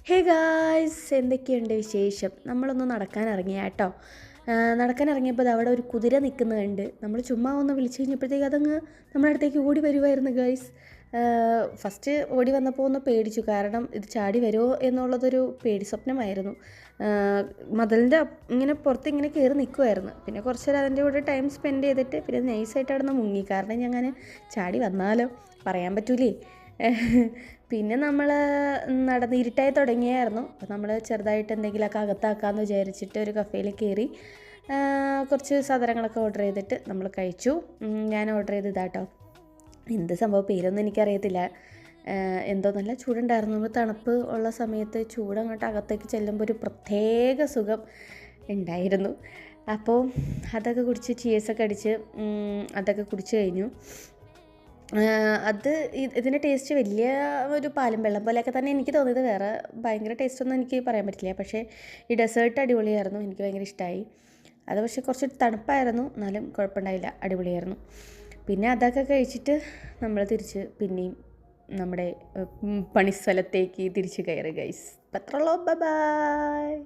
Hey guys, എന്തൊക്കെയുണ്ട് വിശേഷം? നമ്മളൊന്ന് നടക്കാൻ ഇറങ്ങിയ കേട്ടോ. നടക്കാൻ ഇറങ്ങിയപ്പോൾ അവിടെ ഒരു കുതിര നിൽക്കുന്നത് കണ്ട് നമ്മൾ ചുമ്മാ ഒന്ന് വിളിച്ചു കഴിഞ്ഞപ്പോഴത്തേക്ക് അതങ്ങ് നമ്മുടെ അടുത്തേക്ക് ഓടി വരുമായിരുന്നു ഗായ്സ്. ഫസ്റ്റ് ഓടി വന്നപ്പോൾ ഒന്ന് പേടിച്ചു, കാരണം ഇത് ചാടി വരുമോ എന്നുള്ളതൊരു പേടി സ്വപ്നമായിരുന്നു. മതിലിൻ്റെ ഇങ്ങനെ പുറത്ത് ഇങ്ങനെ കയറി നിൽക്കുമായിരുന്നു. പിന്നെ കുറച്ച് നേരം അതിൻ്റെ കൂടെ ടൈം സ്പെൻഡ് ചെയ്തിട്ട് പിന്നെ നൈസായിട്ട് അവിടെ നിന്ന് മുങ്ങി, കാരണം ഞാൻ ചാടി വന്നാലോ പറയാൻ പറ്റൂലേ. പിന്നെ നമ്മൾ നടന്ന് ഇരുട്ടായി തുടങ്ങിയായിരുന്നു. അപ്പോൾ നമ്മൾ ചെറുതായിട്ട് എന്തെങ്കിലുമൊക്കെ അകത്താക്കാമെന്ന് വിചാരിച്ചിട്ട് ഒരു കഫേയിൽ കയറി കുറച്ച് സാധനങ്ങളൊക്കെ ഓർഡർ ചെയ്തിട്ട് നമ്മൾ കഴിച്ചു. ഞാൻ ഓർഡർ ചെയ്തതാട്ടോ. എന്ത് സംഭവം പേരൊന്നും എനിക്കറിയത്തില്ല. എന്തോ നല്ല ചൂടുണ്ടായിരുന്നു. നമ്മൾ തണുപ്പ് ഉള്ള സമയത്ത് ചൂടങ്ങോട്ട് അകത്തേക്ക് ചെല്ലുമ്പോൾ ഒരു പ്രത്യേക സുഖം ഉണ്ടായിരുന്നു. അപ്പോൾ അതൊക്കെ കുടിച്ച് ചീസൊക്കെ അടിച്ച് അതൊക്കെ കുടിച്ച് കഴിഞ്ഞു. ഇതിൻ്റെ ടേസ്റ്റ് വലിയ ഒരു പാലും വെള്ളം പോലെയൊക്കെ തന്നെ എനിക്ക് തോന്നിയത്. വേറെ ഭയങ്കര ടേസ്റ്റൊന്നും എനിക്ക് പറയാൻ പറ്റില്ല. പക്ഷേ ഈ ഡെസേർട്ട് അടിപൊളിയായിരുന്നു, എനിക്ക് ഭയങ്കര ഇഷ്ടമായി. അത് പക്ഷേ കുറച്ച് തണുപ്പായിരുന്നു, എന്നാലും കുഴപ്പമുണ്ടായില്ല, അടിപൊളിയായിരുന്നു. പിന്നെ അതൊക്കെ കഴിച്ചിട്ട് നമ്മൾ തിരിച്ച് പിന്നെയും നമ്മുടെ പണിസ്ഥലത്തേക്ക് തിരിച്ച് കയറി ഗൈസ്. പത്രമുള്ളൂ, bye bye.